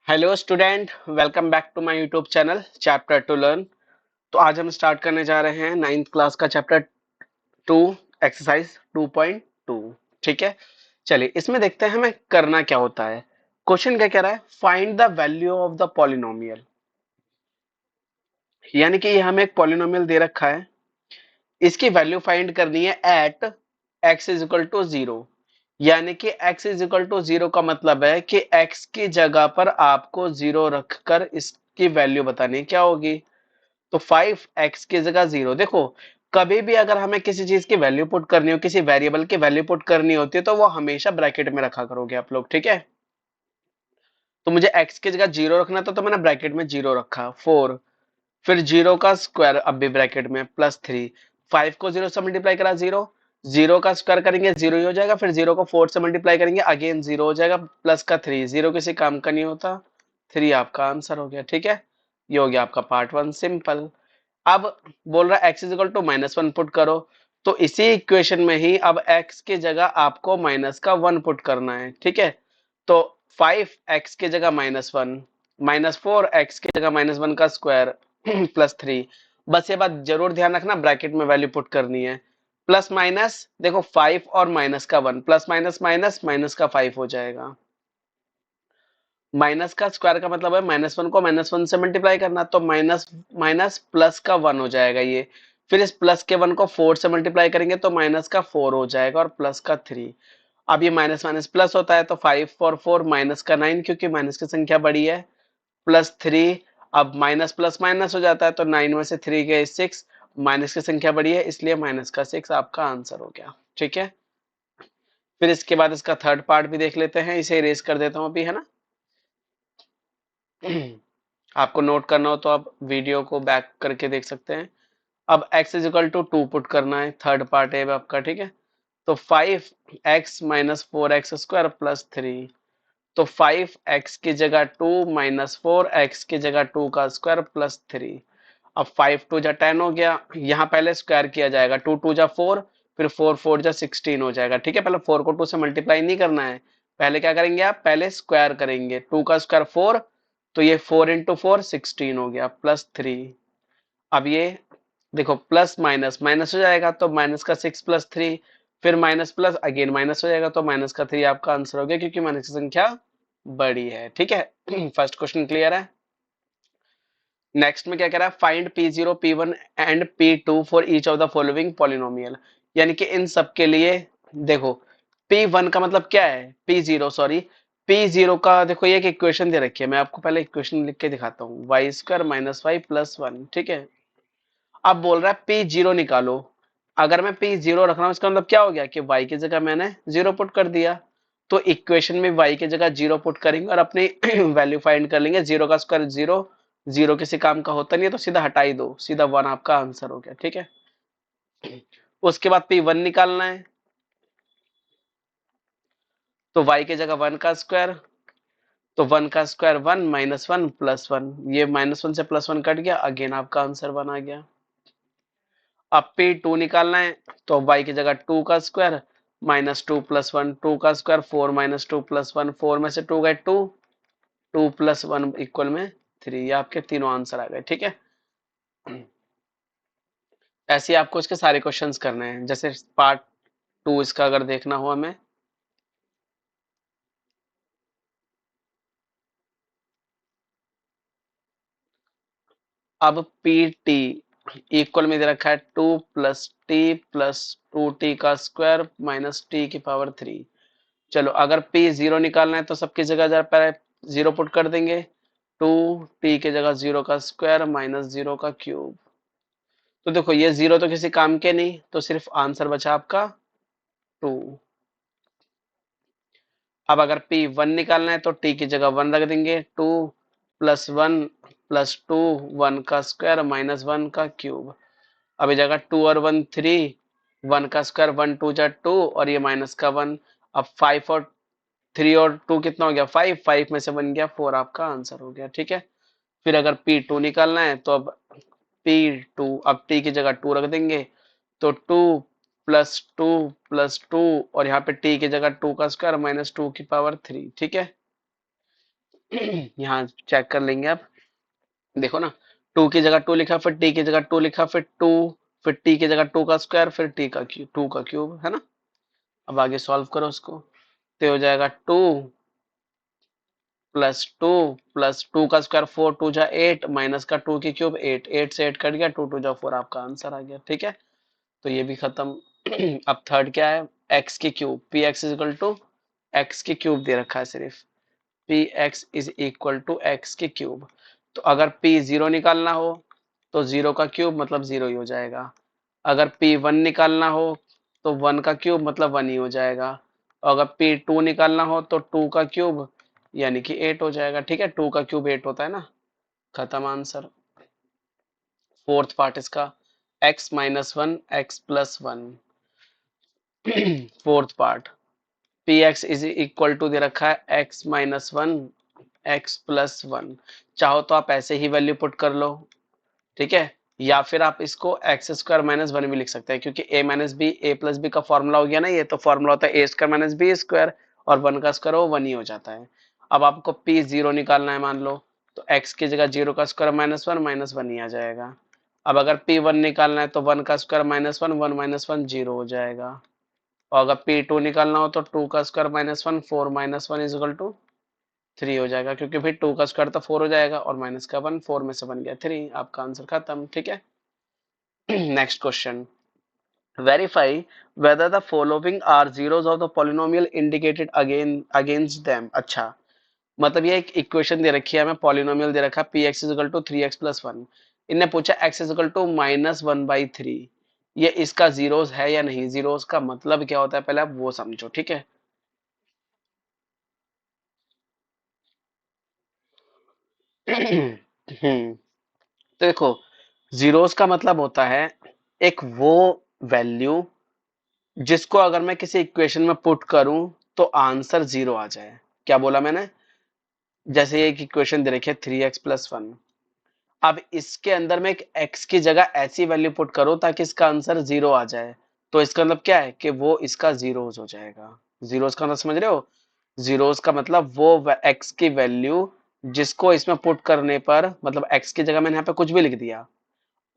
Hello student, welcome back to my YouTube channel chapter to learn. तो आज हम start करने जा रहे हैं नाइन्थ क्लास का चैप्टर 2 एक्सरसाइज 2.2। ठीक है, चलिए इसमें देखते हैं हमें करना क्या होता है। क्वेश्चन क्या कह रहा है, find the value of the polynomial. यानी कि ये हमें एक पॉलिनोमियल दे रखा है, इसकी वैल्यू फाइंड करनी है at x is equal to zero. यानी कि x is equal to zero का मतलब है कि x की जगह पर आपको जीरो रखकर इसकी वैल्यू बतानी है क्या होगी। तो 5x की जगह जीरो। देखो, कभी भी अगर हमें किसी चीज की वैल्यू पुट करनी हो, किसी वेरिएबल की वैल्यू पुट करनी होती है, तो वो हमेशा ब्रैकेट में रखा करोगे आप लोग। ठीक है, तो मुझे x की जगह जीरो रखना था तो मैंने ब्रैकेट में जीरो रखा, 4। फिर जीरो का स्क्वायर अब भी ब्रैकेट में प्लस 3। 5 को जीरो से मल्टीप्लाई करा, जीरो। जीरो का स्क्वायर करेंगे जीरो ही हो जाएगा, फिर जीरो को 4 से मल्टीप्लाई करेंगे अगेन जीरो हो जाएगा, प्लस का 3। जीरो किसी काम का नहीं होता, 3 आपका आंसर हो गया। ठीक है, ये हो गया आपका पार्ट 1 सिंपल। अब बोल रहा है x is equal to -1 put करो, तो इसी इक्वेशन में ही अब x की जगह आपको माइनस का 1 पुट करना है। ठीक है, तो 5x की जगह -1, -4x की जगह -1 का स्क्वायर प्लस 3। बस ये बात जरूर ध्यान रखना, ब्रैकेट में वैल्यू पुट करनी है। प्लस माइनस देखो 5 और माइनस का 1, प्लस माइनस माइनस माइनस का 5 हो जाएगा। माइनस का स्क्वायर का मतलब है -1 को -1 से मल्टीप्लाई करना, तो माइनस माइनस प्लस का 1 हो जाएगा ये। फिर इस प्लस के 1 को 4 से मल्टीप्लाई करेंगे तो माइनस का 4 हो जाएगा और प्लस का 3। अब ये माइनस माइनस प्लस होता है, तो 5 और 4 माइनस का 9, क्योंकि माइनस की संख्या बड़ी है, प्लस 3। अब माइनस प्लस माइनस हो जाता है, तो 9 में से 3 गए 6, माइनस की संख्या बड़ी है इसलिए माइनस का 6 आपका आंसर हो गया। ठीक है, फिर इसके बाद इसका थर्ड पार्ट भी देख लेते हैं, इसे इरेज कर देता हूँ अभी, है ना। आपको नोट करना हो तो आप वीडियो को बैक करके देख सकते हैं। अब x is equal to 2 put करना है, थर्ड पार्ट है आपका। ठीक है, तो 5x minus 4x square plus 3। तो 5x की जगह 2 माइनस 4x की जगह 2 का स्क्वायर प्लस 3। अब 5 2 जा 10 हो गया, यहाँ पहले स्क्वायर किया जाएगा, 2 2 जा 4, फिर 4 4 जा 16 हो जाएगा। ठीक है, पहले 4 को 2 से मल्टीप्लाई नहीं करना है, पहले क्या करेंगे आप, पहले स्क्वायर करेंगे। 2 का स्क्वायर 4, तो ये 4 इंटू 4 16 हो गया प्लस 3। अब ये देखो प्लस माइनस माइनस हो जाएगा, तो माइनस का 6 प्लस 3, फिर माइनस प्लस अगेन माइनस हो जाएगा, तो माइनस का 3 आपका आंसर हो गया, क्योंकि माइनस की संख्या बड़ी है। ठीक है, फर्स्ट क्वेश्चन क्लियर है। नेक्स्ट में क्या कह रहा है, find P0 P1 and P2 for each of the following polynomial. यानी कि इन सब के लिए देखो, P1 का मतलब क्या है, P0 सॉरी, P0 का देखो ये एक इक्वेशन दे रखी है, मैं आपको पहले इक्वेशन लिख के दिखाता हूँ, y square minus y plus 1। ठीक है, अब बोल रहा है P0 निकालो। अगर मैं P0 रख रहा हूँ, इसका मतलब क्या हो गया कि y की जगह मैंने जीरो पुट कर दिया, तो इक्वेशन में y की जगह जीरो पुट करेंगे और अपनी वैल्यू फाइंड कर लेंगे। जीरो का स्क्वायर जीरो, जीरो किसी काम का होता नहीं है, तो सीधा हटा ही दो, सीधा 1 आपका आंसर हो गया। ठीक है, उसके बाद P1 निकालना है, तो y की जगह 1 का स्क्वायर, तो 1 का स्क्वायर 1 माइनस 1 प्लस 1, ये -1 से +1 कट गया, अगेन आपका आंसर 1 आ गया। अब P2 निकालना है, तो y की जगह 2 का स्क्वायर -2 प्लस 1, 2 का स्क्वायर 4 -2 प्लस 1, 4 में से 2 गए 2, 2 प्लस 1 इक्वल में 3। ये आपके तीनों आंसर आ गए। ठीक है, ऐसे ही आपको इसके सारे क्वेश्चंस करने हैं। जैसे पार्ट 2 इसका अगर देखना हो हमें, अब PT इक्वल में दे रखा है 2 प्लस टी प्लस 2t का स्क्वायर माइनस टी की पावर 3। चलो अगर P0 निकालना है तो सबकी जगह जरा पहले जीरो पुट कर देंगे, 2t की जगह जीरो का स्क्वायर माइनस जीरो का क्यूब। तो देखो ये जीरो तो किसी काम के नहीं, तो सिर्फ आंसर बचा आपका 2। अब अगर P1 निकालना है तो t की जगह 1 रख देंगे, 2 प्लस 1 प्लस 2, 1 का स्क्वायर माइनस 1 का क्यूब। अब इस जगह 2 और 1 3, 1 का स्क्वायर 1 2 जा 2 और ये माइनस का 1। अब 5 और 3 और 2 कितना हो गया, 5, 5 में से बन गया 4, आपका आंसर हो गया। ठीक है, फिर अगर P2 निकालना है तो अब P2, अब t की जगह 2 रख देंगे, तो 2 प्लस 2 प्लस 2, और यहाँ पे t की जगह 2 का स्क्वायर माइनस 2 की पावर 3। ठीक है, यहाँ चेक कर लेंगे आप, देखो ना, 2 की जगह 2 लिखा, फिर t की जगह 2 लिखा, फिर 2, फिर t की जगह 2 का स्क्वायर, फिर t का क्यूब, 2 का क्यूब, है ना। अब आगे सॉल्व करो उसको, तो हो जाएगा 2 प्लस टू का स्क्वायर 4 2 जा 8 माइनस का 2 की क्यूब 8, 8 से 8 कट गया, 2 2 जा 4, आपका आंसर आ गया। ठीक है, तो ये भी खत्म। अब थर्ड क्या है, x की cube, p x is equal to x की क्यूब दे रखा है सिर्फ, p x is equal to x की क्यूब। तो अगर p 0 निकालना हो तो 0 का क्यूब मतलब 0 ही हो जाएगा, अगर p 1 निकालना हो तो 1 का क्यूब मतलब 1 ही हो जाएगा, और अगर p 2 निकालना हो तो 2 का क्यूब यानी कि 8 हो जाएगा। ठीक है, 2 का क्यूब 8 होता है ना, खत्म आंसर। फोर्थ पार्ट इसका, x minus one x plus one. Fourth part, P x is equal to दे रखा है x minus one x plus one. चाहो तो आप ऐसे ही वैल्यू पुट कर लो, ठीक है, या फिर आप इसको एक्स स्क्वायर माइनस वन भी लिख सकते हैं, क्योंकि a minus b a plus b का फॉर्मूला हो गया ना, ये तो फॉर्मूला होता है a square minus b square, और वन का स्क्वायर वो वन ही हो जाता है। अब आपको p जीरो निकालना है मान लो, तो x की जगह जीरो का स्क्वायर माइनस वन ही आ जाएगा। अब अगर p वन निकालना है तो वन का square one minus one zero हो जाएगा, और अगर p2 निकालना हो तो 2 का square minus one, 4 minus one is equal to 3 हो जाएगा, क्योंकि फिर 2 का स्क्वायर तो 4 हो जाएगा, और माइनस का 1, 4 में से बन गया 3, आपका आंसर खत्म। ठीक है, next question, verify whether the following are zeros of the polynomial indicated against them। अच्छा, मतलब ये एक इक्वेशन दे रखी है हमें, पॉलिनोमियल दे रखा है p x is equal to three x plus one, इनने पूछा x is equal to minus one by three, ये इसका जीरोस है या नहीं, जीरोस का मतलब क्या होता है पहले आप वो समझो। ठीक है, तो देखो, जीरोस का मतलब होता है एक वो वैल्यू जिसको अगर मैं किसी इक्वेशन में पुट करूं तो आंसर जीरो आ जाए। क्या बोला मैंने, जैसे एक इक्वेशन दे रखी है थ्री एक्स प्लस वन, अब इसके अंदर में एक x की जगह ऐसी वैल्यू पुट करो ताकि इसका आंसर जीरो आ जाए, तो इसका मतलब क्या है कि वो इसका जीरोस हो जाएगा। जीरोस का मतलब समझ रहे हो, जीरोस का मतलब वो x की वैल्यू जिसको इसमें पुट करने पर, मतलब x की जगह मैंने यहाँ पे कुछ भी लिख दिया,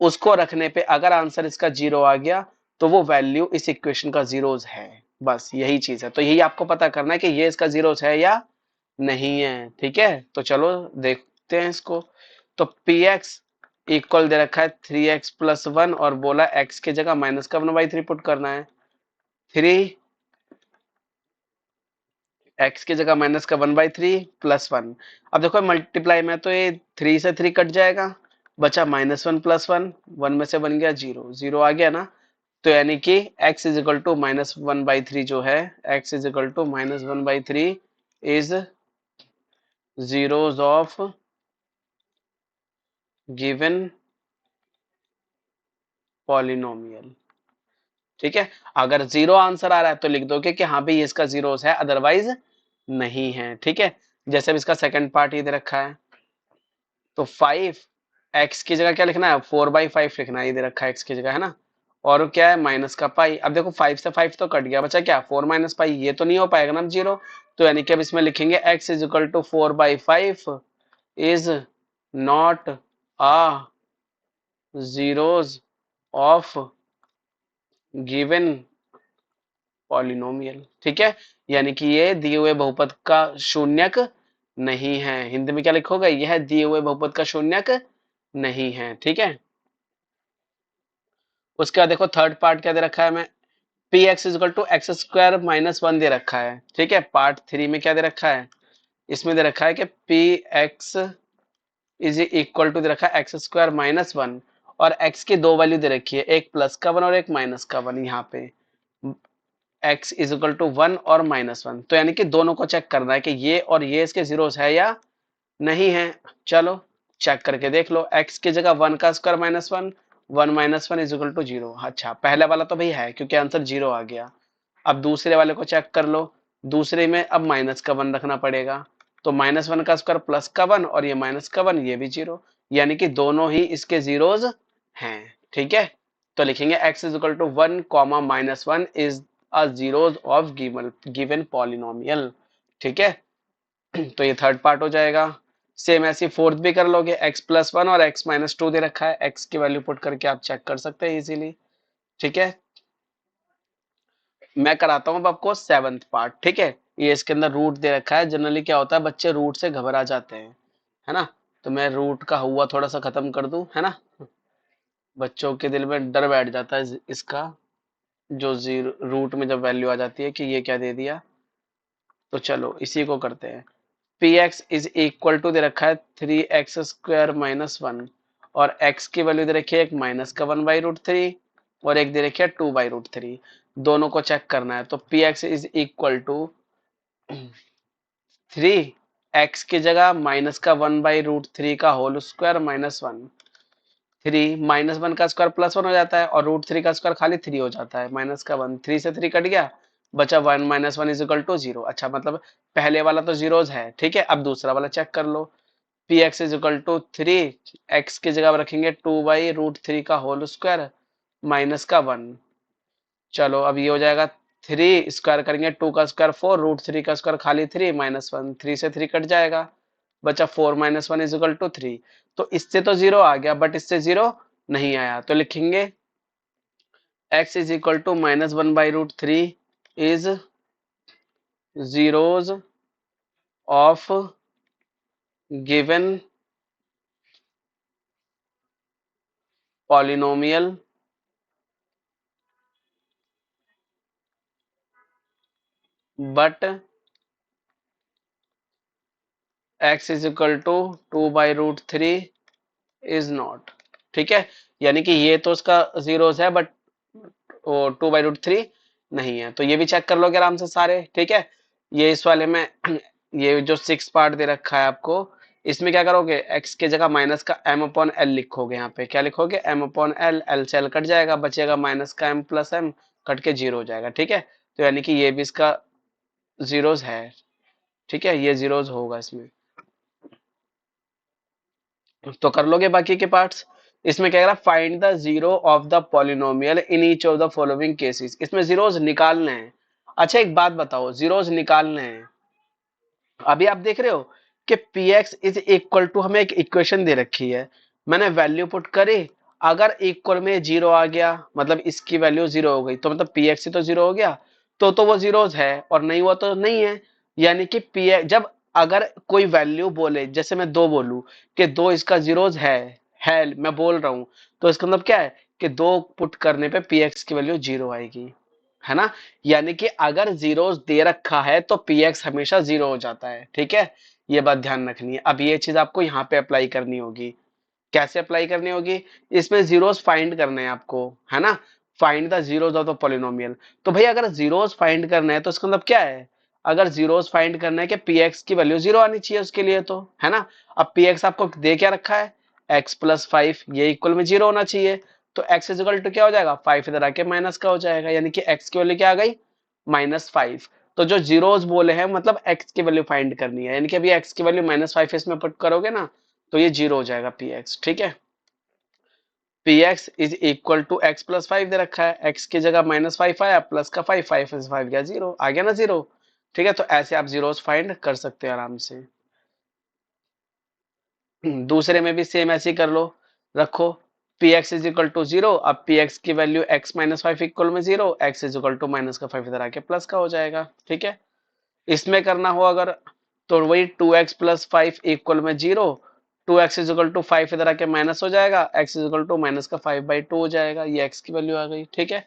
उसको रखने पे अगर आंसर इसका जीरो आ गया तो वो वैल्यू इस इक्वेशन का जीरोस है। बस यही चीज है, तो यही आपको पता करना है कि ये इसका जीरोस है या नहीं है। ठीक है, तो चलो देखते हैं इसको। तो पी एक्स इक्वल दे रखा है थ्री एक्स प्लस वन, और बोला एक्स की जगह माइनस का वन बाई थ्री पुट करना है, थ्री एक्स की जगह माइनस का one by three plus one. अब देखो मल्टीप्लाई में तो ये थ्री से थ्री कट जाएगा, बचा minus one plus one, one में से बन गया जीरो, जीरो आ गया ना, तो यानी कि x is equal to minus one by three जो है, x is equal to minus one by three is zeros of given polynomial। ठीक है, अगर जीरो आंसर आ रहा है तो लिख दोगे कि हाँ भाई ये इसका जीरोस है, अदरवाइज नहीं है। ठीक है, जैसे अब इसका सेकंड पार्ट ये दे रखा है, तो फाइव एक्स की जगह क्या लिखना है, फोर बाई फाइव लिखना है, ये दे रखा है एक्स की जगह, है ना, और क्या है माइनस का पाई। अब देखो फाइव से फाइव तो कट गया, बचा क्या फोर माइनस पाई, ये तो नहीं हो पाएगा ना जीरो, तो यानी कि अब इसमें लिखेंगे x is equal to four by five is not a zeros of given polynomial। ठीक है, यानी कि ये दिए हुए बहुपद का शून्यक नहीं है। हिंदी में क्या लिखोगे, यह दिए हुए बहुपद का शून्यक नहीं है। ठीक है, उसके बाद देखो थर्ड पार्ट क्या दे रखा है, हमें P x is equal to x square minus one दे रखा है। ठीक है, पार्ट थ्री में क्या दे रखा है, इसमें दे रखा है कि P x is equal to दे रखा है एक्स स्क्वायर माइनस वन, और x की दो वैल्यू दे रखी है, एक प्लस का वन और एक माइनस का वन। यहाँ पे x is equal to one और माइनस वन, तो यानी कि दोनों को चेक करना है कि ये और ये इसके जीरोस है या नहीं है। चलो चेक करके देख लो, x की जगह वन का square minus one, one minus one is equal to zero. अच्छा, पहले वाला तो भाई है क्योंकि आंसर जीरो आ गया। अब दूसरे वाले को चेक कर लो, दूसरे में अब माइनस का वन रखना पड़ेगा, तो माइनस वन का स्क्वायर प्लस का वन, और ये माइनस का वन, ये भी जीरो, यानी कि दोनों ही इसके जीरोज हैं। ठीक है, तो लिखेंगे x is equal to one comma minus one is a zeros of given polynomial. ठीक है, तो ये थर्ड पार्ट हो जाएगा। सेम ऐसी फोर्थ भी कर लोगे, x+1 और x-2 दे रखा है, x की वैल्यू पुट करके आप चेक कर सकते हैं इजीली। ठीक है, मैं कराता हूँ अब आपको सेवंथ पार्ट। ठीक है, ये इसके अंदर रूट दे रखा है। जनरली क्या होता है, बच्चे रूट से घबरा जाते हैं, है ना। तो मैं रूट का हुआ थोड़ा सा खत्म कर दूं, है ना। बच्चों के दिल में डर बैठ जाता है इसका, जो जीरो रूट में जब वैल्यू आ जाती है कि ये क्या दे दिया। तो चलो इसी को करते हैं। P x is equal to दे रखा है 3x² - 1, और x की वैल्यू दे रखी है एक माइनस का 1/√3 और एक दे रखी है 2/√3। दोनों को चेक करना है। तो p x is equal to 3x की जगह माइनस का 1/√3 का होल स्क्वायर -1। 3 - 1 का स्क्वायर +1 हो जाता है और √3 का स्क्वायर खाली 3 हो जाता है। माइनस का 1, 3 से 3 कट गया, बचा 1 - 1 = 0। अच्छा, मतलब पहले वाला तो जीरोज है। ठीक है, अब दूसरा वाला चेक कर लो। पी एक्स = 3, एक्स की जगह रखेंगे 2/√3 का होल स्क्वायर -1। चलो अब ये हो जाएगा, 3 स्क्वायर करेंगे, 2 का स्क्वायर 4, √3 का स्क्वायर खाली 3 -1, 3 से 3 कट जाएगा, बचा 4 - 1 = 3। तो इससे तो जीरो आ गया, बट इससे जीरो नहीं आया। तो लिखेंगे x is equal to -1/√3 is zeros of given polynomial but x is equal to 2/√3 is not. ठीक है, यानी कि ये तो उसका जीरोस है, बट 2/√3 नहीं है। तो ये भी चेक कर लोगे आराम से सारे। ठीक है, ये इस वाले में ये जो 6 पार्ट दे रखा है आपको, इसमें क्या करोगे, x की जगह माइनस का m/l लिखोगे। यहाँ पे क्या लिखोगे, m/l, l से l कट जाएगा, बचेगा माइनस का m+m, कट के जीरो हो जाएगा। ठीक है, तो यानी कि ये भी इसका जीरोस है। ठीक है, ये जीरोस होगा इसमें। तो कर लोगे बाकी के पार्ट्स। इसमें क्या कह रहा है, find the zero of the polynomial in each of the following cases. इसमें जीरोस निकालने हैं। अच्छा, एक बात बताओ, जीरोस निकालने हैं। अभी आप देख रहे हो कि P x is equal to, हमें एक इक्वेशन दे रखी है, मैंने वैल्यू पुट करी, अगर इक्वल में जीरो आ गया मतलब इसकी वैल्यू जीरो हो गई, तो मतलब पी एक्स ही तो जीरो हो गया। तो वो जीरोज है, और नहीं हुआ तो नहीं है। यानी कि पी एक्स जब अगर कोई वैल्यू बोले, जैसे मैं 2 बोलूं कि 2 इसका जीरोज है मैं बोल रहा हूं, तो इसका मतलब क्या है कि 2 पुट करने पे पी एक्स की वैल्यू जीरो आएगी, है ना। यानी कि अगर जीरो दे रखा है तो पी एक्स हमेशा जीरो हो जाता है। ठीक है, ये बात ध्यान रखनी है। अब ये चीज आपको यहाँ पे अप्लाई करनी होगी। कैसे अप्लाई करनी होगी, इसमें जीरोस फाइंड करने हैं आपको, है ना। Find the zeros of the polynomial. तो भाई अगर जीरोस फाइंड करना है तो इसका मतलब क्या है, अगर जीरोस फाइंड करना है कि पी एक्स की वैल्यू जीरो आनी चाहिए उसके लिए, तो है ना। अब पी एक्स आपको दे क्या रखा है, x+5, ये इक्वल में जीरो होना चाहिए। तो x इज इक्वल टू क्या हो जाएगा, 5 इधर आके माइनस का हो जाएगा, यानी कि x की वैल्यू क्या आ गई, -5। तो जो जीरोस बोले हैं मतलब x की वैल्यू फाइंड करनी है, यानी कि अभी x की वैल्यू -5 इसमें पुट करोगे ना, तो ये जीरो हो जाएगा पी एक्स। ठीक है, p x is equal to x+5 दे रखा है, x की जगह -5 आया, प्लस का 5, 5 से 5 गया जीरो, आ गया ना जीरो। ठीक है, तो ऐसे आप जीरोस फाइंड कर सकते हैं आराम से। दूसरे में भी सेम ऐसे ही कर लो, रखो p x is equal to zero. अब पी एक्स की वैल्यू x-5 इक्वल में zero, x is equal to minus का 5 इधर आके प्लस का हो जाएगा। ठीक है, इसमें करना हो अगर, तो वही 2x+5 इक्वल में zero, 2x is equal to 5 इधर आके माइनस हो जाएगा, x इज इक्वल टू -5/2 हो जाएगा, ये x की वैल्यू आ गई। ठीक है,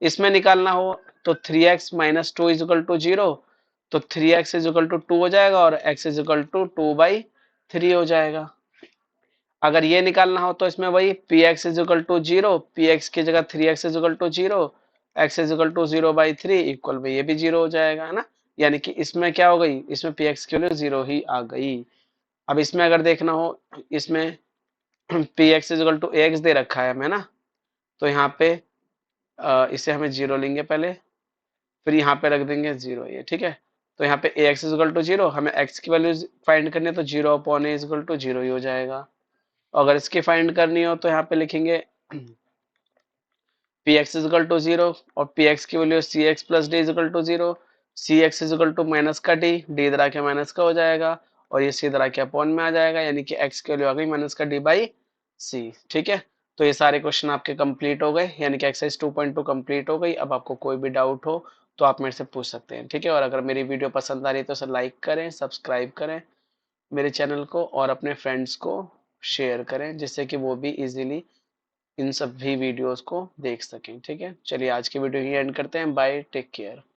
इसमें निकालना हो तो 3x - 2 is equal to zero, तो 3x इज इक्वल टू 2 हो जाएगा और x इज इक्वल टू 2/3 हो जाएगा। अगर ये निकालना हो तो इसमें वही p x is equal to zero, p x की जगह 3x is equal to zero, x is equal to 0/3 equal में ये भी जीरो हो जाएगा, है ना। यानी कि इसमें क्या हो गई, इसमें पी एक्स की वैल्यू जीरो ही आ गई। अब इसमें अगर देखना हो, इसमें P x is equal to x दे रखा है हमें ना, तो यहाँ पे इसे हमें जीरो लेंगे पहले, फिर यहाँ पे रख देंगे जीरो, ये ठीक है। तो यहाँ पे A x is equal to zero, हमें एक्स की वैल्यू फाइंड करनी है, तो 0/a is equal to zero ही हो जाएगा। अगर इसकी फाइंड करनी हो तो यहाँ पे लिखेंगे p x is equal to zero, और पी एक्स की value c x plus d is equal to zero. C x is equal to minus का डी इधर आके माइनस का हो जाएगा और ये सी इधर आके अपॉन में आ जाएगा, यानी कि एक्स की वैल्यू आ गई माइनस का डी बाई सी। ठीक है, तो ये सारे क्वेश्चन आपके कंप्लीट हो गए, यानी कि एक्सरसाइज 2.2 कंप्लीट हो गई। अब आपको कोई भी डाउट हो तो आप मेरे से पूछ सकते हैं। ठीक है, और अगर मेरी वीडियो पसंद आ रही है तो उसे लाइक करें, सब्सक्राइब करें मेरे चैनल को और अपने फ्रेंड्स को शेयर करें, जिससे कि वो भी इजीली इन सभी वीडियोस को देख सकें। ठीक है, चलिए आज की वीडियो ही एंड करते हैं। Bye, take care.